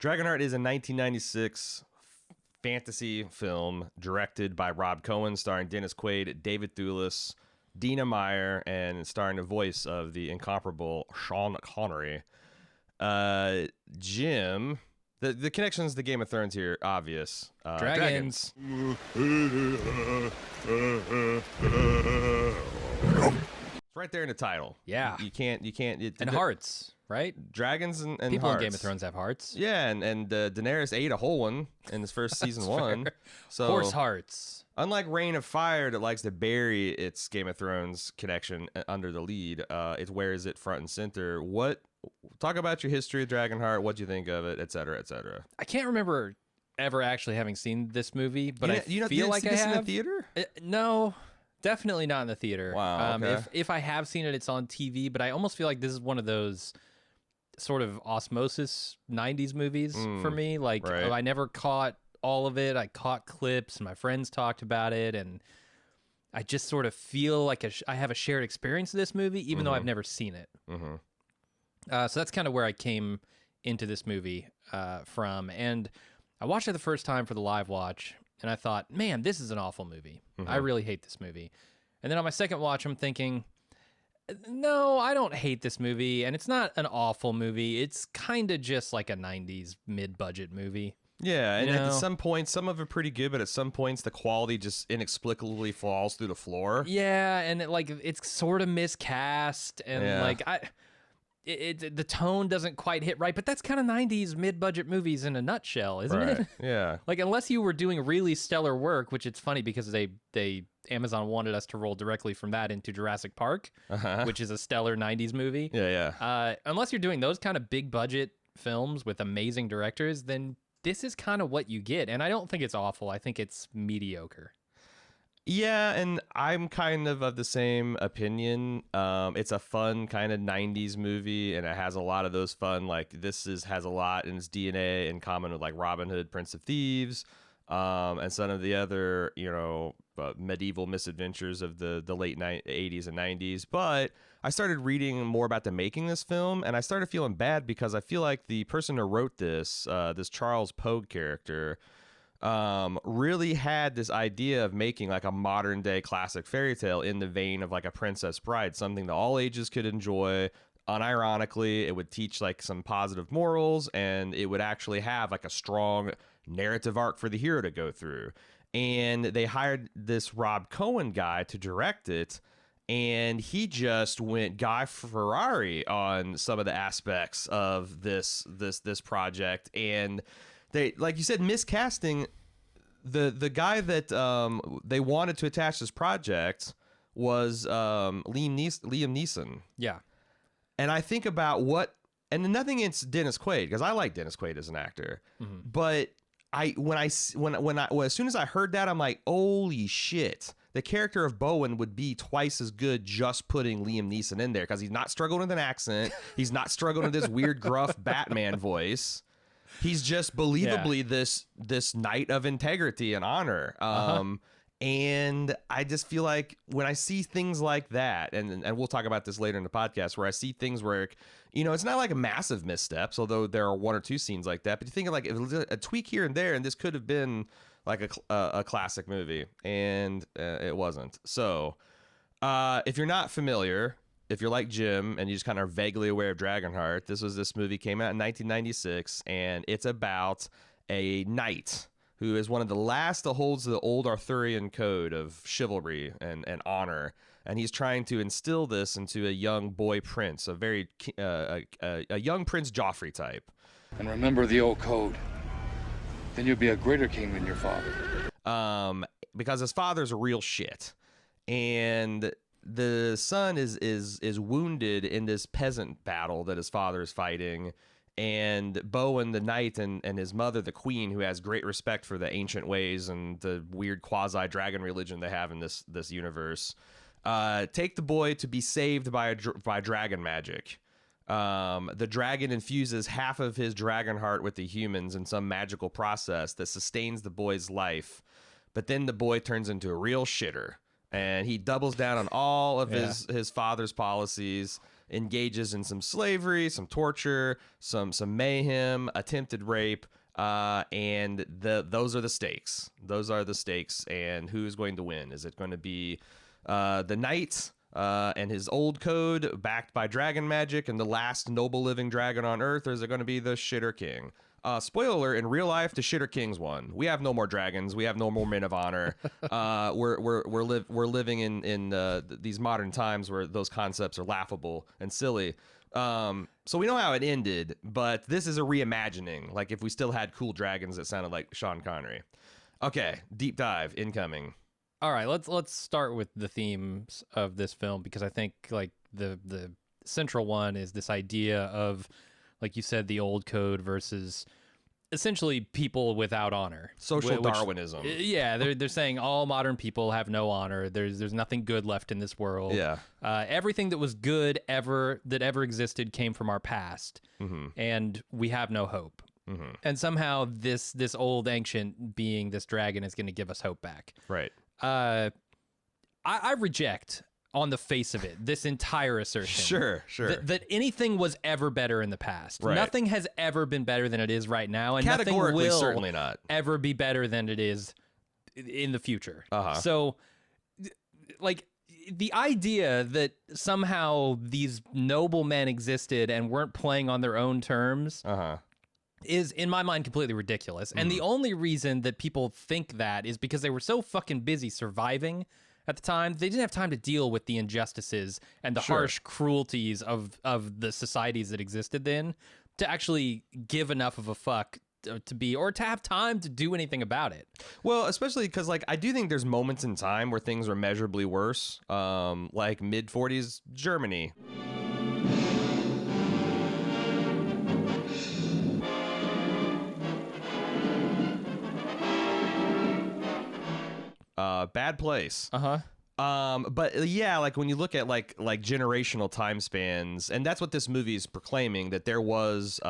Dragonheart is a 1996 fantasy film directed by Rob Cohen, starring Dennis Quaid, David Thewlis, Dina Meyer, and starring the voice of the incomparable Sean Connery. Jim, the connections to Game of Thrones here, obvious. Dragons. It's right there in the title. Yeah. You can't. And hearts, right? Dragons and People hearts. in Game of Thrones have hearts. Yeah, and Daenerys ate a whole one in this first season one. So Horse hearts. unlike Reign of Fire that likes to bury its Game of Thrones connection under the lead, it wears it front and center. Talk about your history of Dragonheart. What do you think of it, et cetera, et cetera? I can't remember ever actually having seen this movie, but I feel like I this have. in the theater? No, definitely not in the theater. Wow. Okay. If I have seen it, it's on TV, but I almost feel like this is one of those sort of osmosis 90s movies for me. Like, right. I never caught all of it. I caught clips, and my friends talked about it, and I just sort of feel like I have a shared experience of this movie, even though I've never seen it. Mm-hmm. So that's kind of where I came into this movie from. And I watched it the first time for the live watch, and I thought, man, this is an awful movie. I really hate this movie. And then on my second watch, I'm thinking, no, I don't hate this movie, and it's not an awful movie. It's kind of just like a 90s mid-budget movie. Yeah, and at some points, some of it pretty good, but at some points, the quality just inexplicably falls through the floor. Yeah, and it's sort of miscast, and the tone doesn't quite hit right, but that's kind of 90s mid-budget movies in a nutshell, isn't it? Yeah. Like, unless you were doing really stellar work, which it's funny because Amazon wanted us to roll directly from that into Jurassic Park, which is a stellar 90s movie. Yeah. Unless you're doing those kind of big-budget films with amazing directors, then this is kind of what you get. And I don't think it's awful. I think it's mediocre. Yeah, and I'm kind of the same opinion. It's a fun kind of 90s movie, and it has a lot of those fun, like, has a lot in its DNA in common with, like, Robin Hood, Prince of Thieves, and some of the other, medieval misadventures of the late 80s and 90s. But I started reading more about the making of this film, and I started feeling bad because I feel like the person who wrote this Charles Pogue character, really had this idea of making like a modern day classic fairy tale in the vein of like a Princess Bride, something that all ages could enjoy. Unironically, it would teach like some positive morals, and it would actually have like a strong narrative arc for the hero to go through. And they hired this Rob Cohen guy to direct it, and he just went Guy Ferrari on some of the aspects of this project. And they, like you said, miscasting. The guy that they wanted to attach this project was Liam Neeson. Yeah. And I think about and nothing against Dennis Quaid, because I like Dennis Quaid as an actor, but as soon as I heard that, I'm like, holy shit, the character of Bowen would be twice as good just putting Liam Neeson in there, because he's not struggling with an accent, he's not struggling with this weird gruff Batman voice. He's just believably this knight of integrity and honor. And I just feel like when I see things like that, and we'll talk about this later in the podcast, where I see things where, it's not like a massive missteps, although there are one or two scenes like that, but you think of like a tweak here and there, and this could have been like a classic movie, and it wasn't. So if you're not familiar, if you're like Jim and you just kind of are vaguely aware of Dragonheart, this movie came out in 1996, and it's about a knight who is one of the last that holds the old Arthurian code of chivalry and honor, and he's trying to instill this into a young boy prince, a very a young Prince Joffrey type. And remember the old code. Then you'll be a greater king than your father. Because his father's a real shit, and the son is wounded in this peasant battle that his father is fighting. And Bowen, the knight, and his mother, the queen, who has great respect for the ancient ways and the weird quasi-dragon religion they have in this universe, take the boy to be saved by dragon magic. The dragon infuses half of his dragon heart with the humans in some magical process that sustains the boy's life. But then the boy turns into a real shitter, and he doubles down on all of his father's policies. engages in some slavery, some torture, some mayhem, attempted rape, and those are the stakes. Those are the stakes, and who's going to win? Is it going to be the knight and his old code backed by dragon magic and the last noble living dragon on Earth, or is it going to be the shitter king? Spoiler alert, in real life, the shitter king's won. We have no more dragons. We have no more men of honor. We're living in these modern times where those concepts are laughable and silly. So we know how it ended, but this is a reimagining. Like if we still had cool dragons that sounded like Sean Connery. Okay, deep dive incoming. All right, let's start with the themes of this film, because I think like the central one is this idea of, like you said, the old code versus essentially people without honor. Social Darwinism. Yeah, they're saying all modern people have no honor. There's nothing good left in this world. Yeah. Everything that was good that ever existed came from our past, and we have no hope. And somehow this old ancient being, this dragon, is going to give us hope back. Right. I reject, on the face of it, this entire assertion. Sure. That anything was ever better in the past. Right. Nothing has ever been better than it is right now, and nothing Categorically, will certainly not ever be better than it is in the future. So, like, the idea that somehow these noble men existed and weren't playing on their own terms is, in my mind, completely ridiculous. And the only reason that people think that is because they were so fucking busy surviving at the time. They didn't have time to deal with the injustices and the harsh cruelties of the societies that existed then to actually give enough of a fuck to be, or to have time to do anything about it. Well, especially because, like, I do think there's moments in time where things are measurably worse, like mid-40s Germany. Bad place. But yeah, like when you look at like generational time spans, and that's what this movie is proclaiming, that there was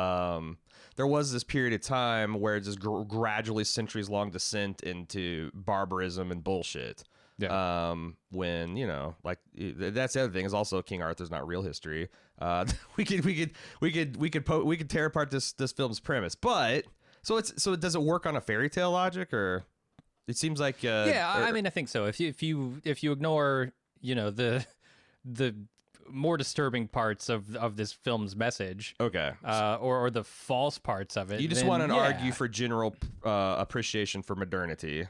this period of time where it's just gradually centuries long descent into barbarism and bullshit. Yeah. When, you know, like, that's the other thing, is also King Arthur's not real history. We could tear apart this film's premise, but so does it work on a fairy tale logic, or? It seems like I mean, I think so. If you ignore, you know, the more disturbing parts of this film's message, or the false parts of it, you just want to argue for general appreciation for modernity,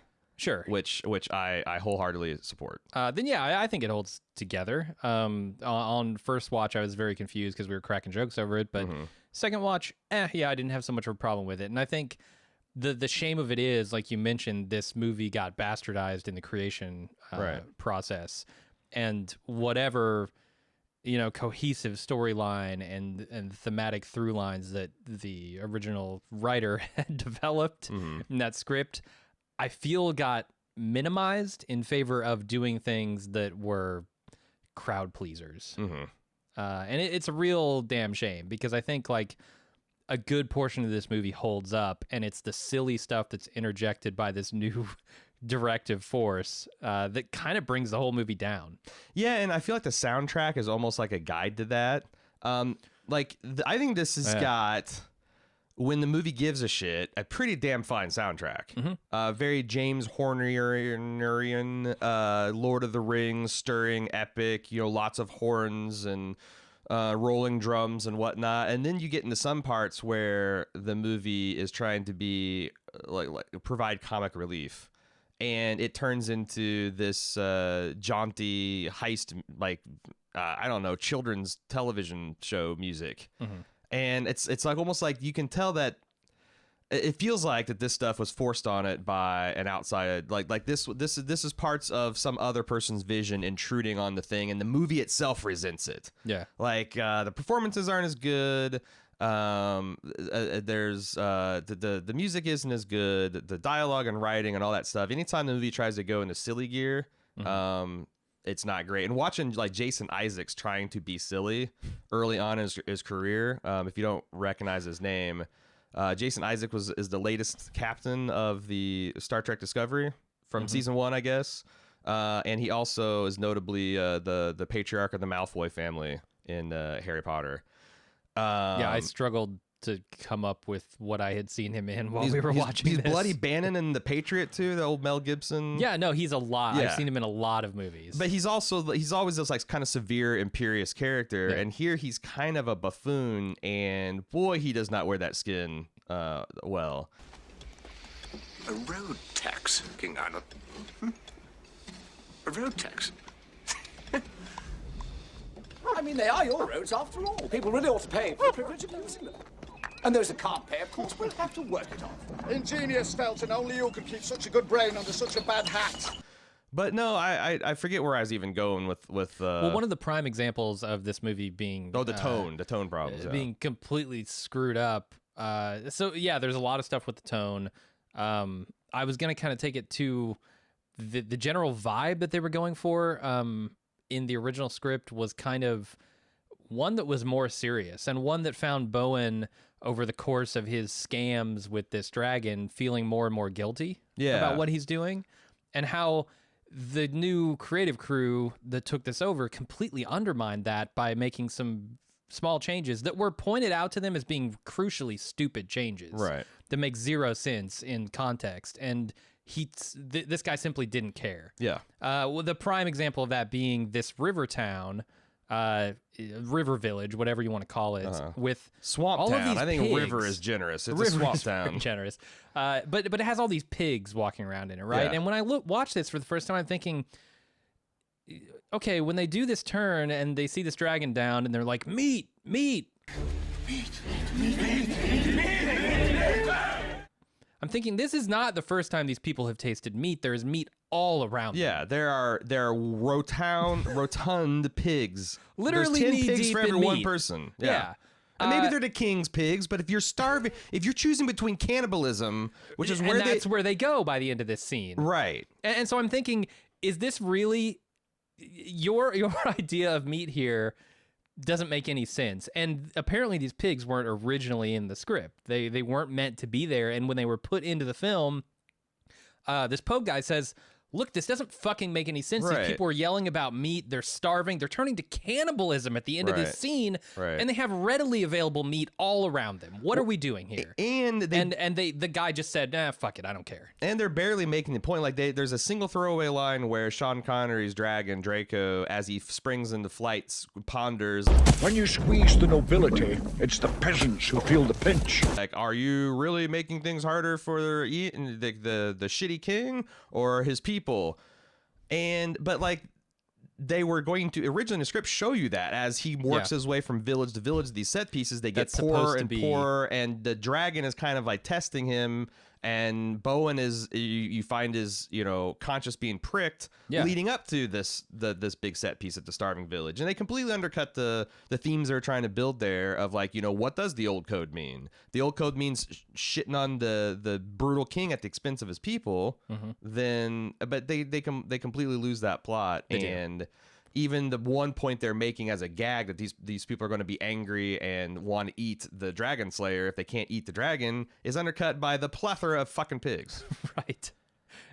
which I wholeheartedly support. Then I think it holds together. On first watch, I was very confused because we were cracking jokes over it, but second watch, I didn't have so much of a problem with it, and I think. The shame of it is, like you mentioned, this movie got bastardized in the creation process, and whatever, you know, cohesive storyline and thematic through lines that the original writer had developed in that script, I feel got minimized in favor of doing things that were crowd pleasers. And it's a real damn shame, because I think, like, a good portion of this movie holds up, and it's the silly stuff that's interjected by this new directive force that kind of brings the whole movie down. Yeah, and I feel like the soundtrack is almost like a guide to that. I think this has got, when the movie gives a shit, a pretty damn fine soundtrack. Very James Hornerian, Lord of the Rings, stirring epic, you know, lots of horns and rolling drums and whatnot, and then you get into some parts where the movie is trying to be like provide comic relief, and it turns into this jaunty heist, like I don't know, children's television show music, and it's like almost like you can tell that it feels like that this stuff was forced on it by an outside, like this is parts of some other person's vision intruding on the thing, and the movie itself resents it. Yeah, like the performances aren't as good. There's the music isn't as good. The dialogue and writing and all that stuff. Anytime the movie tries to go into silly gear, it's not great. And watching like Jason Isaacs trying to be silly early on in his career, if you don't recognize his name. Jason Isaac is the latest captain of the Star Trek Discovery from season 1, I guess. And he also is notably the patriarch of the Malfoy family Harry Potter. Yeah, I struggled to come up with what I had seen him in while we were watching he's this. Bloody Bannon in The Patriot too, the old Mel Gibson. Yeah, no, he's a lot. Yeah. I've seen him in a lot of movies. But he's always this like kind of severe, imperious character, and here he's kind of a buffoon, and boy, he does not wear that skin well. A road tax, King Arnold. A road tax. I mean, they are your roads after all. People really ought to pay for the privilege of using them. And those that can't pay, of course, will have to work it off. Ingenious, Felton. Only you could keep such a good brain under such a bad hat. But no, I forget where I was even going with. Well, one of the prime examples of this movie being the tone problems, being completely screwed up. So yeah, there's a lot of stuff with the tone. I was gonna kind of take it to the general vibe that they were going for. In the original script was kind of one that was more serious, and one that found Bowen over the course of his scams with this dragon feeling more and more guilty about what he's doing, and how the new creative crew that took this over completely undermined that by making some small changes that were pointed out to them as being crucially stupid changes, right, that make zero sense in context. And this guy simply didn't care. Yeah. Well, the prime example of that being this river town, river village, whatever you want to call it, with swamp all town. of these I think pigs. river is generous. It's River a swamp is very town. generous. But it has all these pigs walking around in it, right? Yeah. And when I watch this for the first time, I'm thinking, okay, when they do this turn and they see this dragon down, and they're like, meat. I'm thinking this is not the first time these people have tasted meat. There is meat all around them. Yeah, there are rotund pigs. Literally There's 10 knee pigs deep for in every one meat. person. Yeah. And maybe they're the king's pigs, but if you're starving, if you're choosing between cannibalism, which is where that's where they go by the end of this scene. Right. And so I'm thinking, is this really your idea of meat here? Doesn't make any sense. And apparently these pigs weren't originally in the script. They weren't meant to be there. And when they were put into the film, this Pogue guy says, look, this doesn't fucking make any sense. Right. These people are yelling about meat. They're starving. They're turning to cannibalism at the end of this scene. Right. And they have readily available meat all around them. What are we doing here? And the guy just said, nah, fuck it. I don't care. And they're barely making the point. Like there's a single throwaway line where Sean Connery's dragon, Draco, as he springs into flight, ponders, When you squeeze the nobility, it's the peasants who feel the pinch. like, are you really making things harder for the shitty king or his people? But like they were going to originally in the script show you that as he works his way from village to village, these set pieces, they get That's poorer supposed to and be- poorer, and the dragon is kind of like testing him, and Bowen is you find his conscience being pricked leading up to this big set piece at the starving village, and they completely undercut the themes they're trying to build there of like, what does the old code mean? The old code means shitting on the brutal king at the expense of his people. But they completely lose that plot. And even the one point they're making as a gag that these people are going to be angry and want to eat the dragon slayer if they can't eat the dragon is undercut by the plethora of fucking pigs. Right.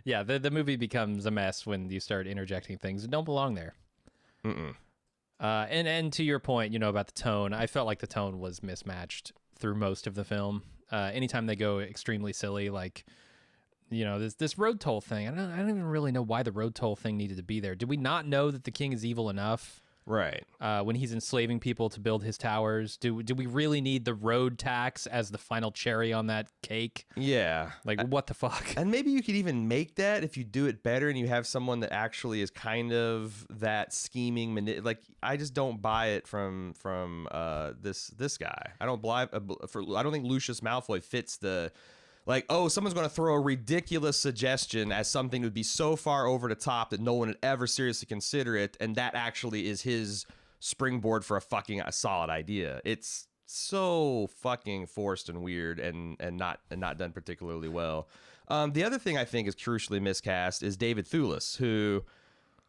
Yeah, the movie becomes a mess when you start interjecting things that don't belong there. And to your point, about the tone, I felt like the tone was mismatched through most of the film. Anytime they go extremely silly, like this road toll thing, I don't even really know why the road toll thing needed to be there. Did we not know that the king is evil enough? Right. When he's enslaving people to build his towers, do we really need the road tax as the final cherry on that cake? Yeah. Like, what the fuck? And maybe you could even make that if you do it better and you have someone that actually is kind of that scheming. Like, I just don't buy it from this guy. I don't think Lucius Malfoy fits the. Like, oh, someone's going to throw a ridiculous suggestion as something that would be so far over the top that no one would ever seriously consider it, and that actually is his springboard for a solid idea. It's so fucking forced and weird and not done particularly well. The other thing I think is crucially miscast is David Thewlis, who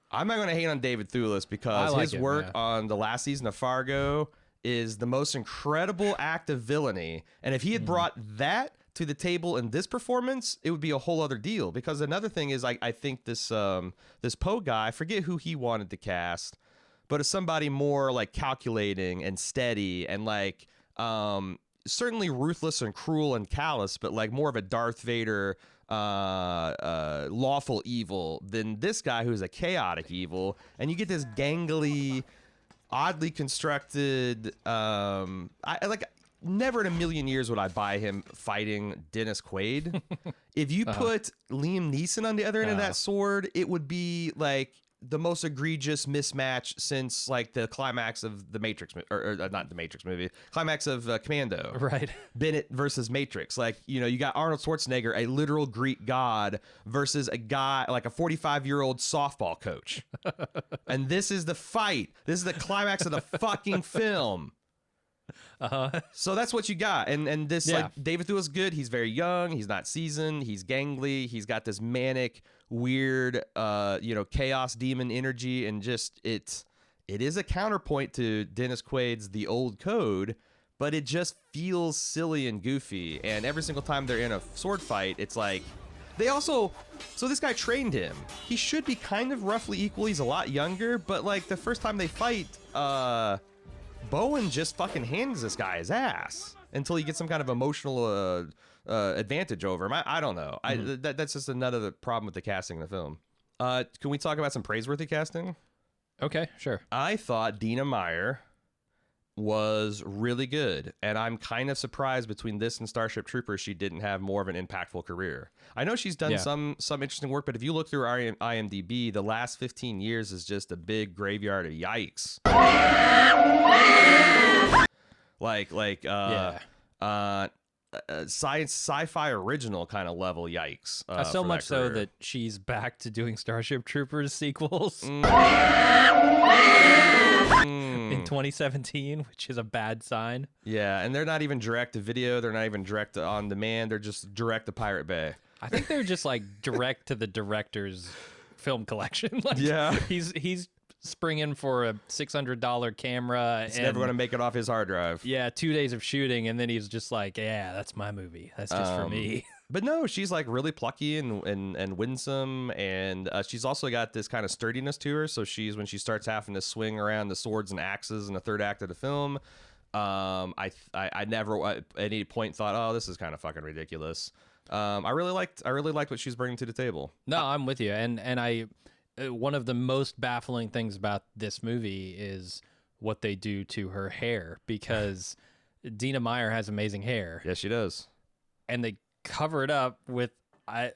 I'm not going to hate on David Thewlis because his work on the last season of Fargo is the most incredible act of villainy, and if he had brought that to the table in this performance, it would be a whole other deal. Because another thing is, I think this Poe guy, I forget who he wanted to cast, but as somebody more like calculating and steady and like certainly ruthless and cruel and callous, but like more of a Darth Vader lawful evil than this guy who's a chaotic evil. And you get this gangly, oddly constructed never in a million years would I buy him fighting Dennis Quaid. If you put Liam Neeson on the other end of that sword, it would be like the most egregious mismatch since like the climax of the Matrix, or not the Matrix movie, climax of Commando. Right. Bennett versus Matrix. Like, you know, you got Arnold Schwarzenegger, a literal Greek god, versus a guy like a 45-year-old softball coach. And this is the fight. This is the climax of the fucking film. So that's what you got. And this, like, David Thewlis is good. He's very young. He's not seasoned. He's gangly. He's got this manic, weird, chaos demon energy. And just, it is a counterpoint to Dennis Quaid's The Old Code, but it just feels silly and goofy. And every single time they're in a sword fight, it's like, so this guy trained him. He should be kind of roughly equal. He's a lot younger, but like the first time they fight, Bowen just fucking hands this guy his ass until he gets some kind of emotional advantage over him. I don't know. That's just another problem with the casting in the film. Can we talk about some praiseworthy casting? Okay, sure. I thought Dina Meyer was really good, and I'm kind of surprised between this and Starship Troopers she didn't have more of an impactful career. I know she's done some interesting work, but if you look through our IMDb, the last 15 years is just a big graveyard of yikes. Sci-fi original kind of level yikes. So much so that she's back to doing Starship Troopers sequels in 2017, which is a bad sign. Yeah, and they're not even direct to video. They're not even direct to on demand. They're just direct to Pirate Bay. I think they're just like direct to the director's film collection. Like, yeah, he's springing for a $600 camera. It's never going to make it off his hard drive. Yeah, 2 days of shooting, and then he's just like, yeah, that's my movie. That's just for me. But no, she's like really plucky and winsome, and she's also got this kind of sturdiness to her. So when she starts having to swing around the swords and axes in the third act of the film, I never at any point thought, oh, this is kind of fucking ridiculous. I really liked what she's bringing to the table. No, I'm with you, and I. One of the most baffling things about this movie is what they do to her hair, because Dina Meyer has amazing hair. Yes, she does. And they cover it up with I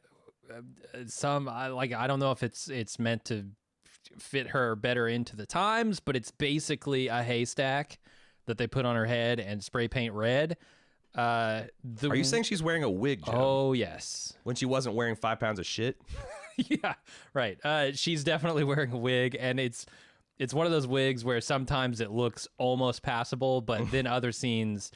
don't know if it's meant to fit her better into the times, but it's basically a haystack that they put on her head and spray paint red. Are you saying she's wearing a wig, Jim? Oh, yes. When she wasn't wearing 5 pounds of shit? Yeah, right. She's definitely wearing a wig, and it's one of those wigs where sometimes it looks almost passable, but then other scenes,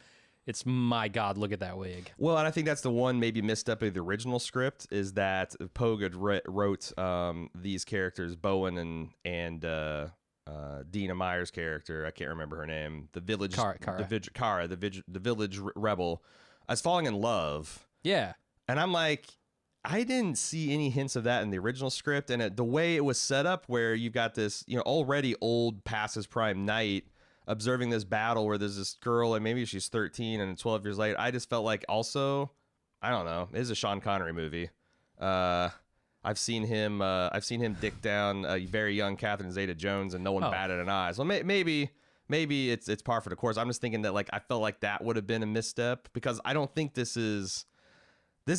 it's, my God, look at that wig. Well, and I think that's the one maybe misstep of the original script, is that Pogue had wrote these characters, Bowen and Dina Meyer's character, I can't remember her name, the village Kara, the village rebel, as falling in love. Yeah. And I'm like, I didn't see any hints of that in the original script, and the way it was set up, where you've got this, already old past his prime knight observing this battle where there's this girl, and maybe she's 13, and 12 years later, I just felt like, also, I don't know, it is a Sean Connery movie. I've seen him dick down a very young Catherine Zeta-Jones, and no one batted an eye. So maybe it's par for the course. I'm just thinking that, like, I felt like that would have been a misstep, because I don't think this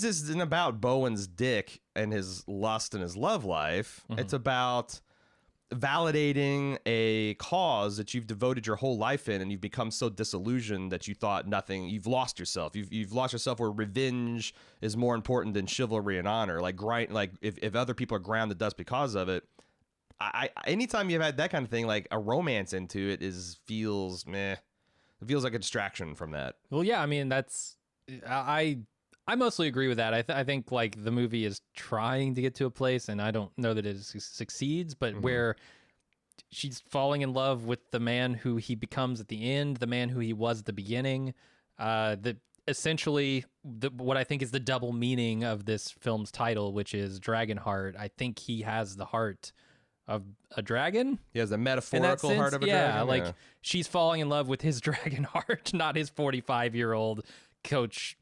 isn't about Bowen's dick and his lust and his love life. Mm-hmm. It's about validating a cause that you've devoted your whole life in, and you've become so disillusioned that you thought nothing. You've lost yourself. You've lost yourself where revenge is more important than chivalry and honor. Like if other people are ground to dust because of it. Anytime you've had that kind of thing, like a romance into it feels meh. It feels like a distraction from that. Well, yeah, I mean, I mostly agree with that. I think like the movie is trying to get to a place, and I don't know that it succeeds, but where she's falling in love with the man who he becomes at the end, the man who he was at the beginning. Essentially, what I think is the double meaning of this film's title, which is Dragonheart. I think he has the heart of a dragon. He has the In that metaphorical sense, heart of a yeah, dragon. like she's falling in love with his dragon heart, not his 45-year-old coach,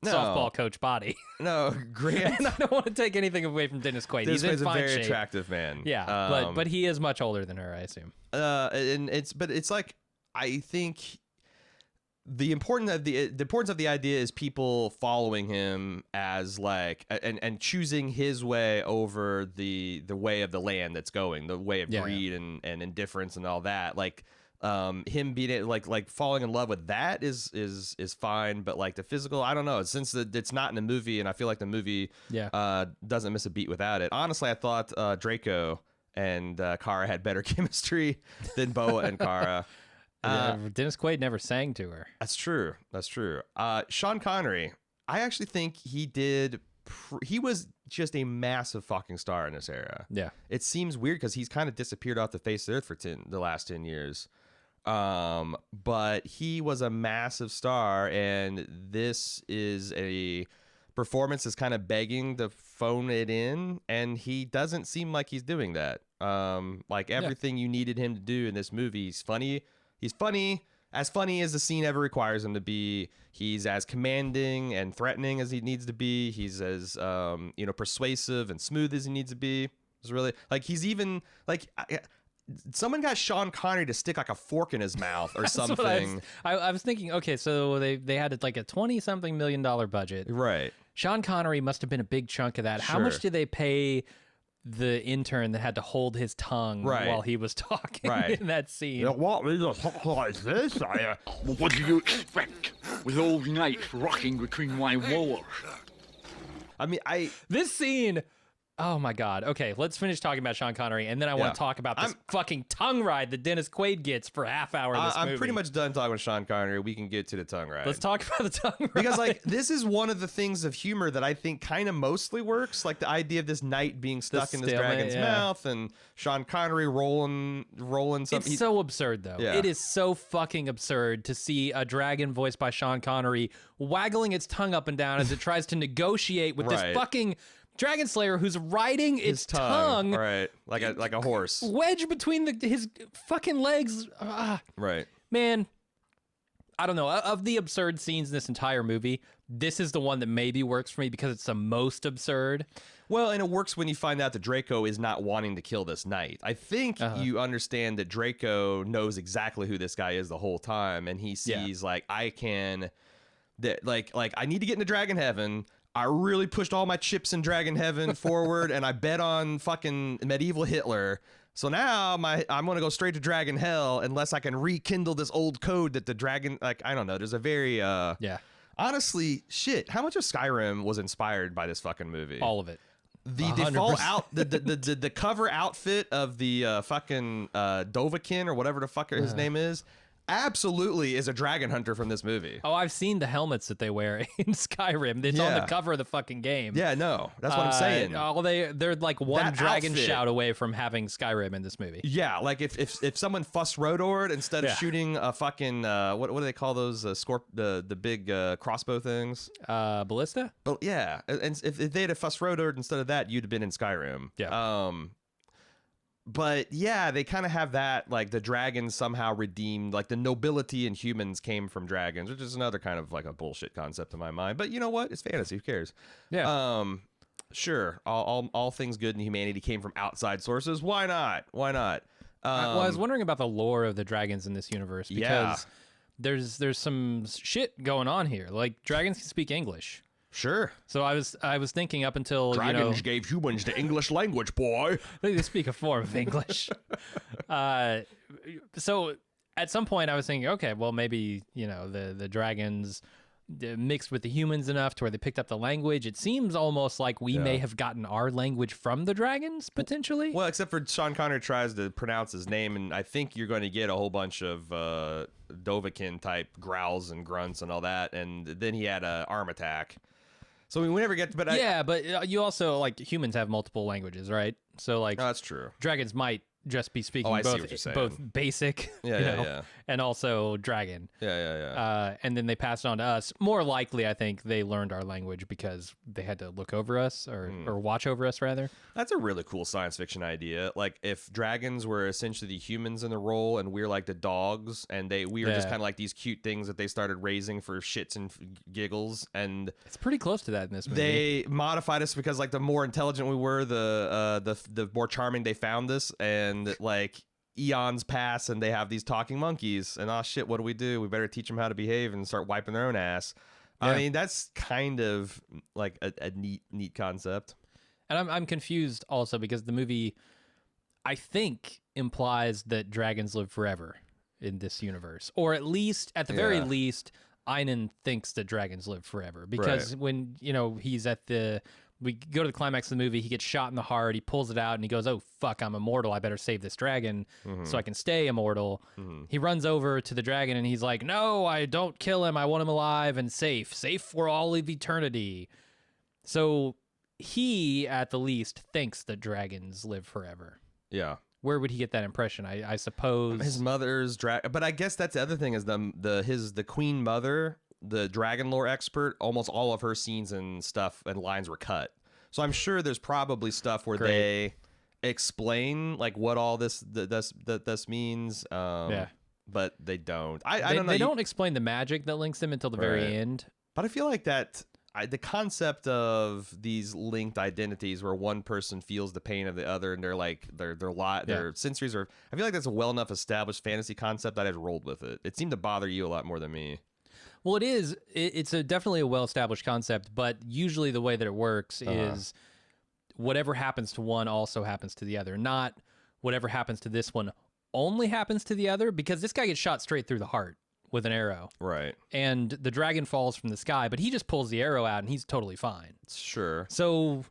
softball coach body. No, Grant. And I don't want to take anything away from Dennis Quaid. This He's in is a fine very shape. attractive man. Yeah, but he is much older than her, I assume. And it's like, I think the importance of the idea is people following him as like and choosing his way over the way of the land that's going, the way of greed and indifference and all that. Like him being like falling in love with that is fine, but like the physical, I don't know, since it's not in the movie, and I feel like the movie doesn't miss a beat without it. Honestly, I thought Draco and Kara had better chemistry than Boa and Kara. Dennis Quaid never sang to her. That's true. Sean Connery, I actually think he was just a massive fucking star in this era. Yeah. It seems weird because he's kind of disappeared off the face of the earth for the last 10 years. But he was a massive star, and this is a performance that's kind of begging to phone it in, and he doesn't seem like he's doing that. Like everything you needed him to do in this movie, he's funny. He's funny as the scene ever requires him to be. He's as commanding and threatening as he needs to be. He's as persuasive and smooth as he needs to be. It's really like he's even like someone got Sean Connery to stick like a fork in his mouth or something. I was thinking. Okay, so they had like a $20-something million budget. Right. Sean Connery must have been a big chunk of that. How much did they pay the intern that had to hold his tongue while he was talking in that scene? What with a talk like this? What do you expect with all night rocking between my walls? I mean, this scene. Oh my God. Okay, let's finish talking about Sean Connery, and then I want to talk about this fucking tongue ride that Dennis Quaid gets for a half hour of this movie. I'm pretty much done talking with Sean Connery. We can get to the tongue ride. Let's talk about the tongue ride. Because like this is one of the things of humor that I think kind of mostly works. Like the idea of this knight being stuck in this dragon's mouth and Sean Connery rolling something. It's so absurd though. Yeah. It is so fucking absurd to see a dragon voiced by Sean Connery waggling its tongue up and down as it tries to negotiate with this fucking Dragon Slayer who's riding its tongue right, like a horse, wedged between his fucking legs. Right, man. I don't know. Of the absurd scenes in this entire movie, this is the one that maybe works for me because it's the most absurd. Well, and it works when you find out that Draco is not wanting to kill this knight. I think you understand that Draco knows exactly who this guy is the whole time, and he sees like I need to get into Dragon Heaven. I really pushed all my chips in Dragon Heaven forward, and I bet on fucking medieval Hitler. So now I'm gonna go straight to Dragon Hell unless I can rekindle this old code that the dragon. Like I don't know. There's a very Honestly, shit. How much of Skyrim was inspired by this fucking movie? All of it. The default the cover outfit of the fucking Dovahkiin or whatever the fuck his name is. Absolutely is a dragon hunter from this movie. Oh, I've seen the helmets that they wear in Skyrim. It's on the cover of the fucking game. Yeah, no, that's what I'm saying. They're like one that dragon outfit, shout away from having Skyrim in this movie. Yeah, like if someone fuss rotored instead of shooting a fucking what do they call those the big crossbow things? Ballista? Well, yeah, and if they had a fuss rotored instead of that, you'd have been in Skyrim. Yeah. But yeah, they kind of have that, like the dragons somehow redeemed, like the nobility in humans came from dragons, which is another kind of like a bullshit concept in my mind. But you know what? It's fantasy. Who cares? Yeah. Sure. All things good in humanity came from outside sources. Why not? Why not? Well, I was wondering about the lore of the dragons in this universe because there's some shit going on here. Like dragons can speak English. Sure. So I was thinking up until dragons gave humans the English language, boy. They speak a form of English. So at some point I was thinking, okay, well maybe the dragons mixed with the humans enough to where they picked up the language. It seems almost like we may have gotten our language from the dragons potentially. Well, except for Sean Connery tries to pronounce his name, and I think you're going to get a whole bunch of Dovahkiin type growls and grunts and all that, and then he had an arm attack. So we never get to, but but you also, like, humans have multiple languages, right? So, like, that's true. Dragons might just be speaking I see what you're saying. both basic, and also dragon. Yeah. And then they passed it on to us. More likely, I think they learned our language because they had to look over us or watch over us, rather. That's a really cool science fiction idea. Like if dragons were essentially the humans in the role, and we're like the dogs, and we were just kind of like these cute things that they started raising for shits and giggles, and it's pretty close to that in this movie. They modified us because like the more intelligent we were, the more charming they found us, and like eons pass and they have these talking monkeys, and oh shit, what do? We better teach them how to behave and start wiping their own ass. Yeah. I mean, that's kind of like a neat concept. And I'm confused also because the movie, I think, implies that dragons live forever in this universe, or at least, at the very least, Einan thinks that dragons live forever because when he's we go to the climax of the movie, he gets shot in the heart, he pulls it out, and he goes, "Oh fuck, I'm immortal. I better save this dragon so I can stay immortal." He runs over to the dragon and he's like, "No, I don't kill him. I want him alive and safe for all of eternity." So he, at the least, thinks that dragons live forever. Yeah. Where would he get that impression? I suppose his mother's but I guess that's the other thing is the queen mother, the dragon lore expert. Almost all of her scenes and stuff and lines were cut, so I'm sure there's probably stuff where they explain like what all this means. But they don't. I don't know. They don't explain the magic that links them until the very end. But I feel like that. The concept of these linked identities where one person feels the pain of the other and they're like their sensories are, I feel like that's a well enough established fantasy concept that I've rolled with it. It seemed to bother you a lot more than me. Well, it is. It's definitely a well established concept, but usually the way that it works is whatever happens to one also happens to the other. Not whatever happens to this one only happens to the other, because this guy gets shot straight through the heart with an arrow. Right. And the dragon falls from the sky, but he just pulls the arrow out and he's totally fine. Sure. So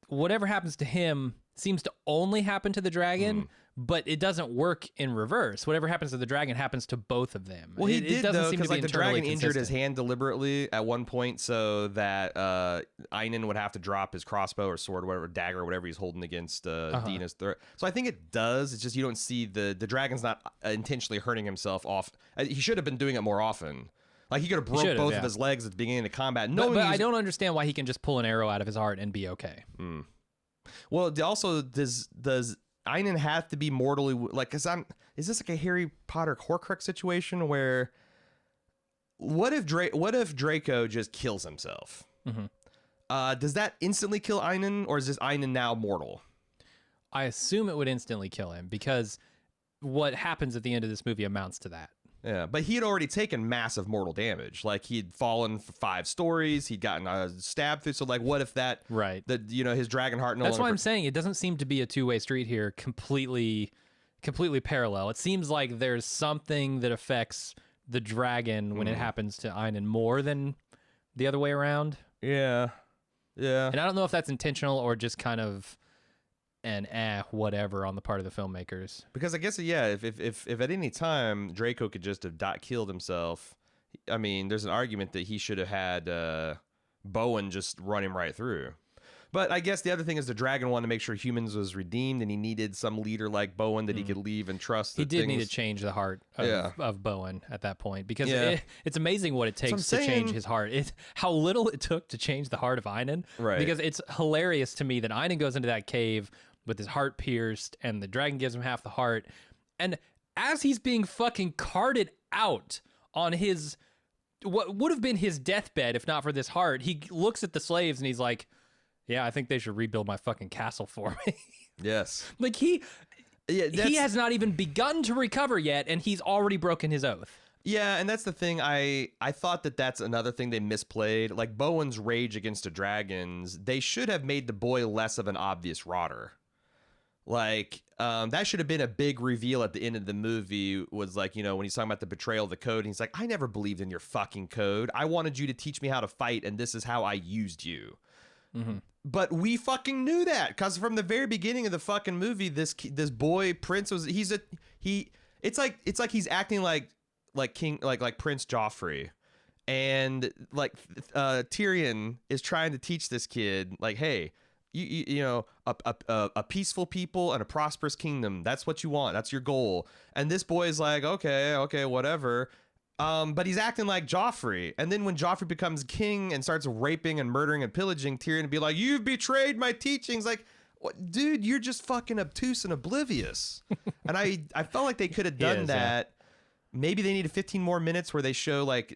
whatever happens to him seems to only happen to the dragon, but it doesn't work in reverse. Whatever happens to the dragon happens to both of them. Well, he did, though, because like the dragon injured his hand hand deliberately at one point so that Einan would have to drop his crossbow or sword or whatever, dagger or whatever he's holding against Dina's throat. So I think it does. It's just you don't see the dragon's not intentionally hurting himself off. He should have been doing it more often. Like he could have broke both of his legs at the beginning of the combat. But I don't understand why he can just pull an arrow out of his heart and be okay. Well, also does Einan have to be mortally like? Is this like a Harry Potter Horcrux situation where? What if Draco just kills himself? Does that instantly kill Einan, or is this Einan now mortal? I assume it would instantly kill him because what happens at the end of this movie amounts to that. Yeah, but he had already taken massive mortal damage. Like he'd fallen for 5 stories, he'd gotten stabbed through. So like, what if that? Right. That his Dragonheart. That's why I'm saying it doesn't seem to be a two-way street here. Completely parallel. It seems like there's something that affects the dragon when it happens to Einan more than the other way around. Yeah. And I don't know if that's intentional or just kind of an whatever on the part of the filmmakers. Because I guess if at any time Draco could just have killed himself, I mean, there's an argument that he should have had Bowen just run him right through. But I guess the other thing is the dragon wanted to make sure humans was redeemed, and he needed some leader like Bowen that he could leave and trust. He did need to change the heart of Bowen at that point, because it's amazing what it takes to change his heart. How little it took to change the heart of Einan. Right. Because it's hilarious to me that Einan goes into that cave with his heart pierced, and the dragon gives him half the heart. And as he's being fucking carted out on his, what would have been his deathbed if not for this heart, he looks at the slaves and he's like, "Yeah, I think they should rebuild my fucking castle for me." Yes. Like he has not even begun to recover yet, and he's already broken his oath. Yeah, and that's the thing. I thought that's another thing they misplayed. Like Bowen's rage against the dragons, they should have made the boy less of an obvious rotter. Like, that should have been a big reveal at the end of the movie, was like, when he's talking about the betrayal of the code, and he's like, "I never believed in your fucking code. I wanted you to teach me how to fight, and this is how I used you." But we fucking knew that, because from the very beginning of the fucking movie, this boy Prince it's like he's acting like King, like Prince Joffrey, and like Tyrion is trying to teach this kid, like, hey, you know, a peaceful people and a prosperous kingdom. That's what you want. That's your goal. And this boy is like, okay, whatever. But he's acting like Joffrey. And then when Joffrey becomes king and starts raping and murdering and pillaging, Tyrion be like, you've betrayed my teachings. Like, what, dude, you're just fucking obtuse and oblivious. And I felt like they could have done that. Yeah. Maybe they needed 15 more minutes where they show like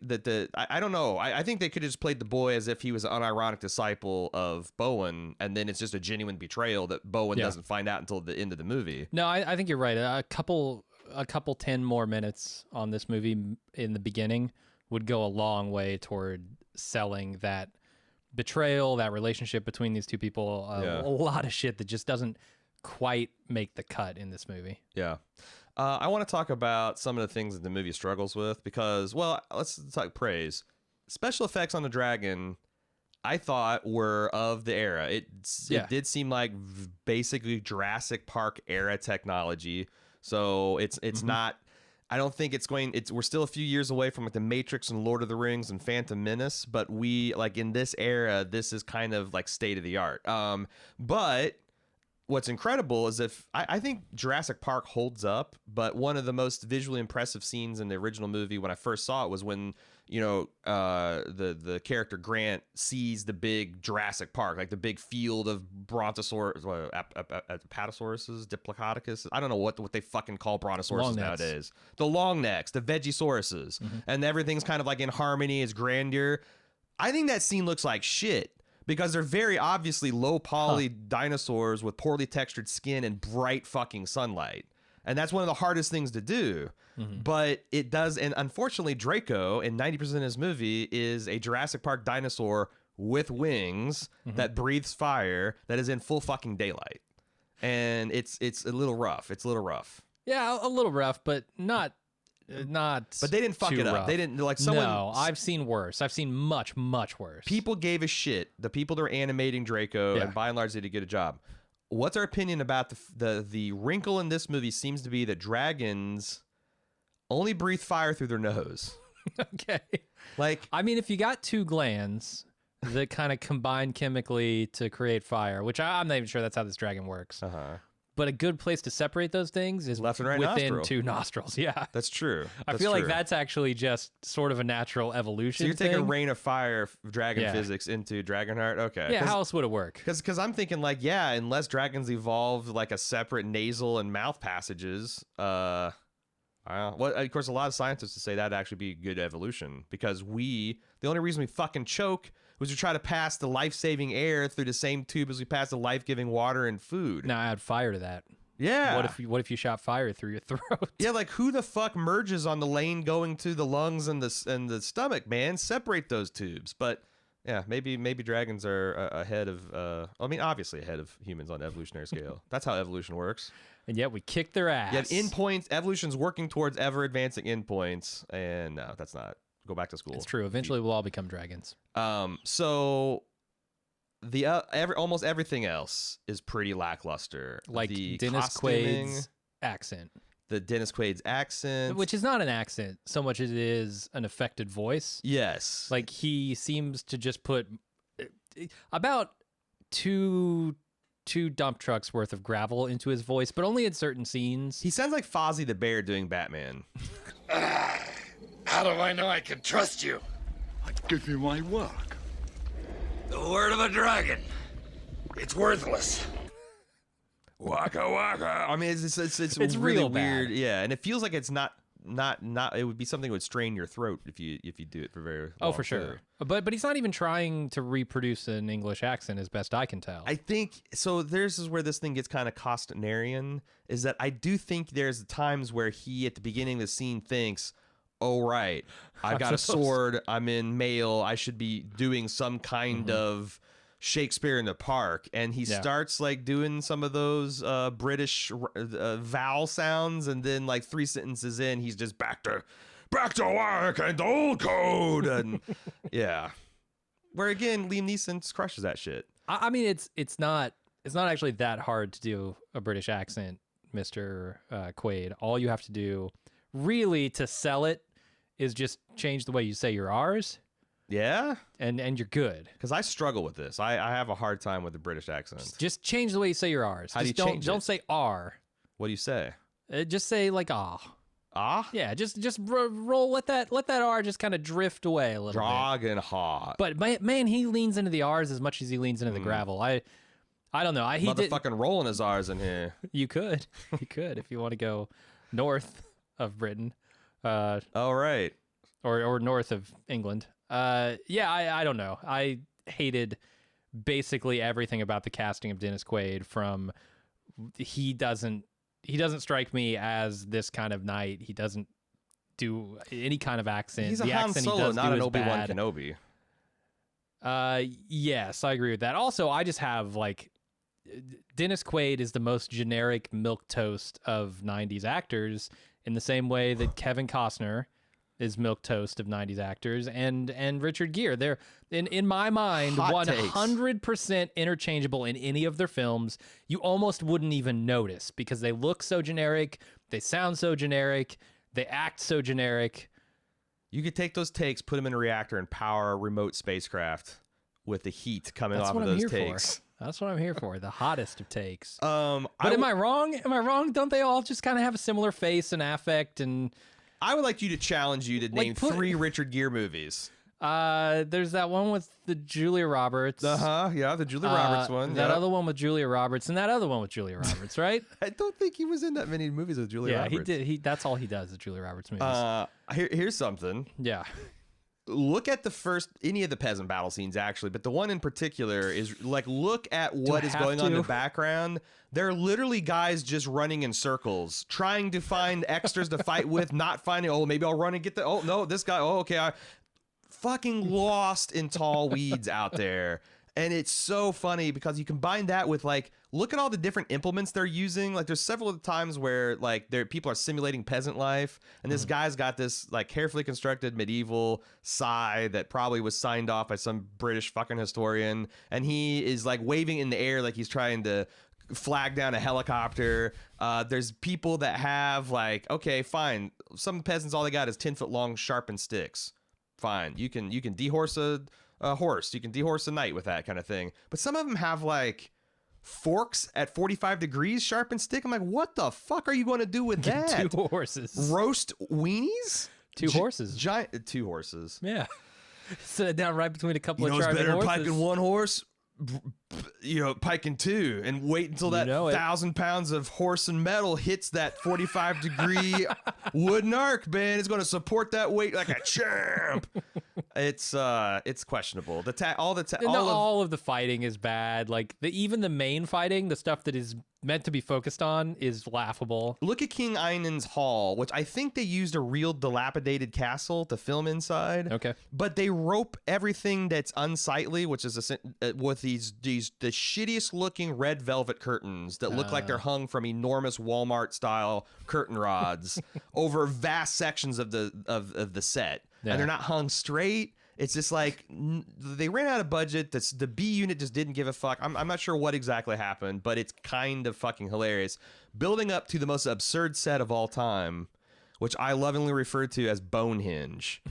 I don't know. I think they could have just played the boy as if he was an unironic disciple of Bowen, and then it's just a genuine betrayal that Bowen doesn't find out until the end of the movie. No, I think you're right. A couple 10 more minutes on this movie in the beginning would go a long way toward selling that betrayal, that relationship between these two people. A lot of shit that just doesn't quite make the cut in this movie. Yeah. I want to talk about some of the things that the movie struggles with because, well, let's talk praise. Special effects on the dragon, I thought, were of the era. It did seem like basically Jurassic Park era technology. So it's not. I don't think we're still a few years away from like the Matrix and Lord of the Rings and Phantom Menace, but we like in this era, this is kind of like state of the art. But what's incredible is I think Jurassic Park holds up, but one of the most visually impressive scenes in the original movie when I first saw it was when, you know, the character Grant sees the big Jurassic Park, like the big field of brontosauruses, apatosauruses, diplodocus. I don't know what they fucking call brontosauruses nowadays. The long necks, the vegisauruses, and everything's kind of like in harmony, it's grandeur. I think that scene looks like shit. Because they're very obviously low poly dinosaurs with poorly textured skin and bright fucking sunlight. And that's one of the hardest things to do. But it does. And unfortunately, Draco in 90% of his movie is a Jurassic Park dinosaur with wings that breathes fire that is in full fucking daylight. And it's a little rough. It's a little rough. Yeah, a little rough, but not. But they didn't fuck it up. Rough. They didn't like someone. No, I've seen worse. I've seen much worse. People gave a shit. The people that were animating Draco, and by and large, they did a good job. What's our opinion about the wrinkle in this movie? Seems to be that dragons only breathe fire through their nose. Okay. Like, I mean, if you got two glands that kind of combine chemically to create fire, which I'm not even sure that's how this dragon works. But a good place to separate those things is left and right within nostril. two nostrils. Yeah, that's true. I feel like that's actually just sort of a natural evolution. So you're taking thing. Rain of Fire dragon physics into Dragonheart? Okay. Yeah, how else would it work? Because I'm thinking like, yeah, unless dragons evolved like a separate nasal and mouth passages, well, of course, a lot of scientists would say that'd actually be good evolution because the only reason we fucking choke was to try to pass the life-saving air through the same tube as we pass the life-giving water and food. Now add fire to that. Yeah. What if you shot fire through your throat? Yeah, like who the fuck merges on the lane going to the lungs and the stomach, man? Separate those tubes. But yeah, maybe dragons are ahead of obviously ahead of humans on evolutionary scale. That's how evolution works. And yet we kick their ass. You have endpoints. Evolution's working towards ever advancing endpoints, and no, that's not. Go back to school. It's true. Eventually, we'll all become dragons. So the almost everything else is pretty lackluster. Like the Dennis costuming, Quaid's accent. The Dennis Quaid's accent, which is not an accent so much as it is an affected voice. Yes. Like he seems to just put about two dump trucks worth of gravel into his voice, but only in certain scenes. He sounds like Fozzie the Bear doing Batman. How do I know I can trust you? I give you my work. The word of a dragon. It's worthless. Waka waka. I mean, it's really real weird. bad. Yeah, and it feels like it's not. It would be something that would strain your throat if you do it for very long. Oh, for sure. But he's not even trying to reproduce an English accent, as best I can tell. I think so. This is where this thing gets kind of Costnerian. Is that I do think there's times where he at the beginning of the scene thinks, "Oh right, I've got a sword. I'm in mail. I should be doing some kind of Shakespeare in the Park," and he starts like doing some of those British vowel sounds, and then like 3 sentences in, he's just back to work and old code, and yeah. Where again, Liam Neeson just crushes that shit. I mean, it's not actually that hard to do a British accent, Mr. Quaid. All you have to do, really, to sell it, is just change the way you say your R's. Yeah? and you're good. Because I struggle with this. I have a hard time with the British accent. Just change the way you say your R's. How do you don't change don't it? say R. What do you say? Just say like ah. Ah? Yeah, just roll. Let that R just kind of drift away a little bit. Dragonheart. But man, he leans into the R's as much as he leans into the gravel. I don't know. He did. Motherfucking rolling his R's in here. You could if you want to go north of Britain, All right. or north of England. Yeah, I don't know. I hated basically everything about the casting of Dennis Quaid. From he doesn't strike me as this kind of knight. He doesn't do any kind of accent. He's a the Han accent Solo, he does not do an is Obi-Wan bad. Kenobi. Yes, I agree with that. Also, I just have like Dennis Quaid is the most generic milquetoast of 90s actors, in the same way that Kevin Costner is milquetoast of 90s actors, and Richard Gere. They're in my mind Hot takes. 100% interchangeable in any of their films. You almost wouldn't even notice because they look so generic, they sound so generic, they act so generic. You could take those takes, put them in a reactor, and power a remote spacecraft with the heat coming That's off what of I'm those here takes. for. That's what I'm here for. The hottest of takes. But But am I wrong? Am I wrong? Don't they all just kind of have a similar face and affect? And I would like you to challenge you to name put- 3 Richard Gere movies. there's that one with the Julia Roberts. Yeah, the Julia Roberts one. That yeah. other one with Julia Roberts, and that other one with Julia Roberts, right? I don't think he was in that many movies with Julia Yeah, Roberts. he did. That's all he does is Julia Roberts movies. Here's something. Yeah. Look at any of the peasant battle scenes, actually, but the one in particular is like, look at what I is have going on in to? the background. There are literally guys just running in circles, trying to find extras to fight with, not finding, oh, maybe I'll run and get the, oh, no, this guy, oh, okay, I fucking lost in tall weeds out there. And it's so funny because you combine that with, like, look at all the different implements they're using. Like, there's several times where, like, people are simulating peasant life, and this guy's got this, like, carefully constructed medieval sigh that probably was signed off by some British fucking historian, and he is, like, waving in the air like he's trying to flag down a helicopter. There's people that have, like, okay, fine, some peasants, all they got is 10-foot long sharpened sticks. Fine, you can dehorse a horse, you can dehorse a knight with that kind of thing, but some of them have like forks at 45 degrees sharpened stick. I'm like, what the fuck are you going to do with that? 2 horses. Roast weenies? 2 horses. Giant 2 horses. Yeah. Sit it down right between a couple You know, of it's charging better horses. piking 1 horse, piking 2, and wait until that You know it. 1,000 pounds of horse and metal hits that 45 degree wooden arc, man. It's going to support that weight like a champ. It's questionable. All of the fighting is bad. Like even the main fighting, the stuff that is meant to be focused on, is laughable. Look at King Einan's Hall, which I think they used a real dilapidated castle to film inside. Okay. But they rope everything that's unsightly, which is with the shittiest looking red velvet curtains that look like they're hung from enormous Walmart style curtain rods over vast sections of the set. Yeah. And they're not hung straight. It's just like they ran out of budget. The B unit just didn't give a fuck. I'm not sure what exactly happened, but it's kind of fucking hilarious. Building up to the most absurd set of all time, which I lovingly refer to as Bonehenge.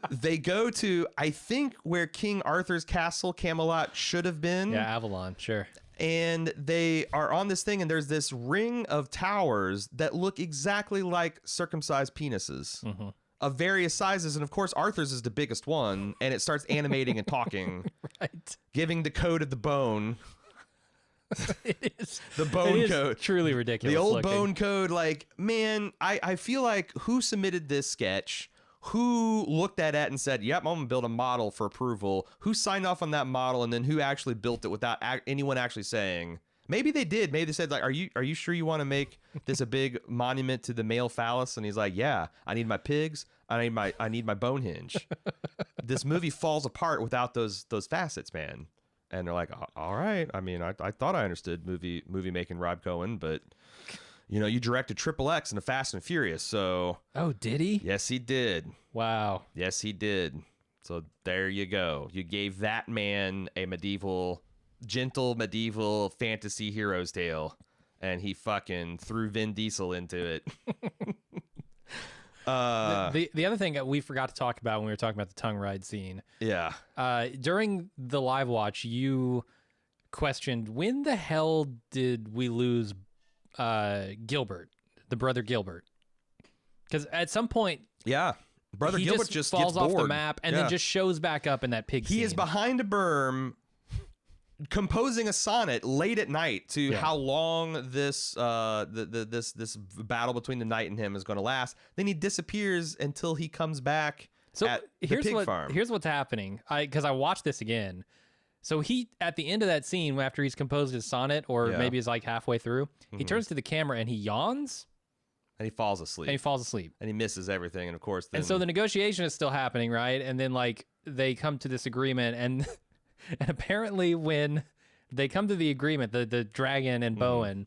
They go to, I think, where King Arthur's castle, Camelot, should have been. Yeah, Avalon, sure. And they are on this thing, and there's this ring of towers that look exactly like circumcised penises. Mm-hmm. Of various sizes, and of course Arthur's is the biggest one, and it starts animating and talking, Right. giving the code of the bone. It is. The bone It is code. truly ridiculous. The old looking. bone code. Like, man, I feel like who submitted this sketch, who looked at it and said, yep, I'm gonna build a model for approval, who signed off on that model, and then who actually built it without anyone actually saying. Maybe they did. Maybe they said, like, are you sure you want to make this a big monument to the male phallus? And he's like, yeah, I need my pigs. I need my bone hinge. This movie falls apart without those facets, man. And they're like, all right. I mean, I thought I understood movie making Rob Cohen, but you directed Triple X and the Fast and Furious, so. Oh, did he? Yes, he did. Wow. Yes, he did. So there you go. You gave that man a gentle medieval fantasy hero's tale, and he fucking threw Vin Diesel into it. The other thing that we forgot to talk about when we were talking about the tongue ride scene. Yeah. During the live watch, you questioned, when the hell did we lose Gilbert, the brother Gilbert? Because at some point, Brother he Gilbert just gets falls off the bored. map and then just shows back up in that pig scene. He is behind a berm composing a sonnet late at night to how long this this battle between the knight and him is going to last. Then he disappears until he comes back at the pig farm. Here's what's happening. Because I watched this again. So he, at the end of that scene, after he's composed his sonnet, or maybe he's like halfway through, he turns to the camera and he yawns. And he falls asleep. And he misses everything. And of course, then... And so the negotiation is still happening, right? And then like they come to this agreement, and and apparently when they come to the agreement, the dragon and Bowen,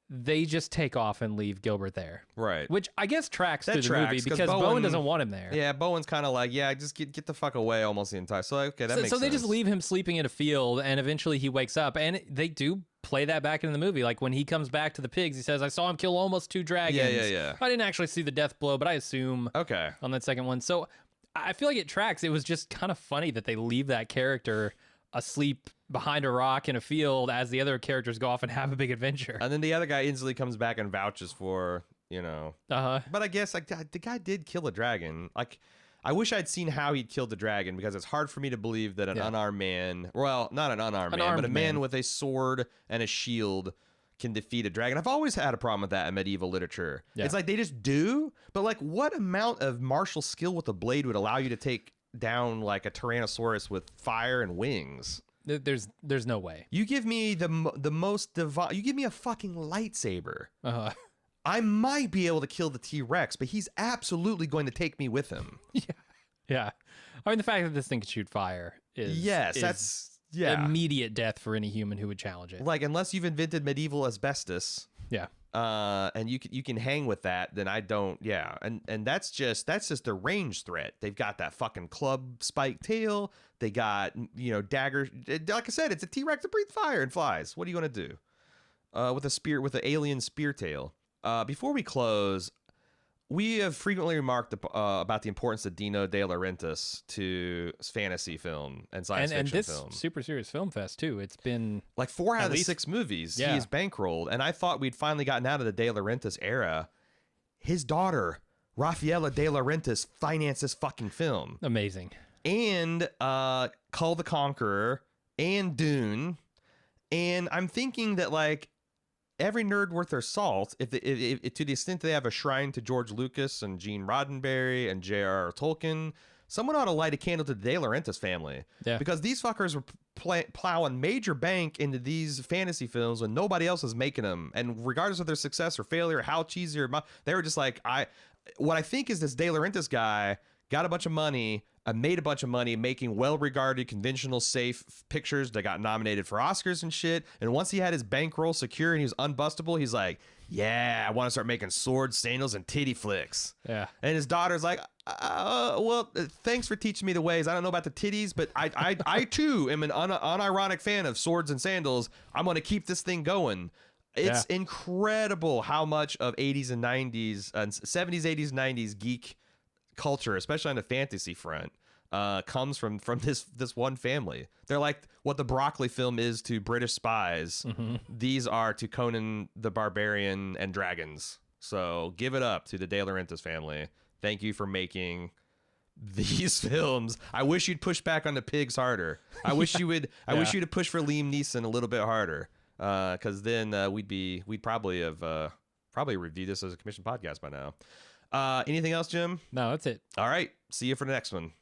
they just take off and leave Gilbert there. Right. Which I guess tracks through the movie because Bowen doesn't want him there. Yeah, Bowen's kind of like, just get the fuck away almost the entire... So, okay, that makes sense. So they just leave him sleeping in a field, and eventually he wakes up, and they do play that back in the movie. Like when he comes back to the pigs, he says, I saw him kill almost 2 dragons. Yeah. I didn't actually see the death blow, but I assume on that second one. So I feel like it tracks. It was just kind of funny that they leave that character asleep behind a rock in a field as the other characters go off and have a big adventure. And then the other guy instantly comes back and vouches for, But I guess like the guy did kill a dragon. Like, I wish I'd seen how he'd killed the dragon, because it's hard for me to believe that an unarmed man, well, not an unarmed man, but a man with a sword and a shield can defeat a dragon. I've always had a problem with that in medieval literature. It's like they just do, but like what amount of martial skill with a blade would allow you to take down like a Tyrannosaurus with fire and wings? There's no way. You give me the most divine, you give me a fucking lightsaber. I might be able to kill the T-Rex, but he's absolutely going to take me with him. Yeah. I mean, the fact that this thing can shoot fire is that's immediate death for any human who would challenge it. Like, unless you've invented medieval asbestos, and you can hang with that, then I don't. And that's just a range threat. They've got that fucking club spike tail. They got dagger. Like I said, it's a T-Rex that breathes fire and flies. What are you gonna do with a spear, with an alien spear tail? Before we close, we have frequently remarked about the importance of Dino De Laurentiis to fantasy film and science fiction film. And this Super Serious Film Fest, too. It's been... like 4 out of the 6 movies he's bankrolled. And I thought we'd finally gotten out of the De Laurentiis era. His daughter, Rafaela De Laurentiis, financed this fucking film. Amazing. And Kull the Conqueror and Dune. And I'm thinking that, like, every nerd worth their salt, if to the extent they have a shrine to George Lucas and Gene Roddenberry and J.R.R. Tolkien, someone ought to light a candle to the De Laurentiis family. Yeah. Because these fuckers were plowing major bank into these fantasy films when nobody else was making them. And regardless of their success or failure, or how cheesy or they were just like, what I think is this De Laurentiis guy got a bunch of money, made a bunch of money making well-regarded, conventional, safe pictures that got nominated for Oscars and shit. And once he had his bankroll secure and he was unbustable, he's like, I want to start making swords, sandals, and titty flicks. Yeah. And his daughter's like, well, thanks for teaching me the ways. I don't know about the titties, but I too am an unironic fan of swords and sandals. I'm going to keep this thing going. It's incredible how much of 80s and 90s, 70s, 80s, 90s geek culture, especially on the fantasy front, comes from this one family. They're like what the Broccoli film is to British spies. These are to Conan the Barbarian and dragons. So give it up to the De Laurentiis family. Thank you for making these films. I wish you'd push back on the pigs harder. I wish you would. I wish you'd have pushed for Liam Neeson a little bit harder, because then we'd probably have reviewed this as a commissioned podcast by now. Anything else, Jim? No, that's it. All right. See you for the next one.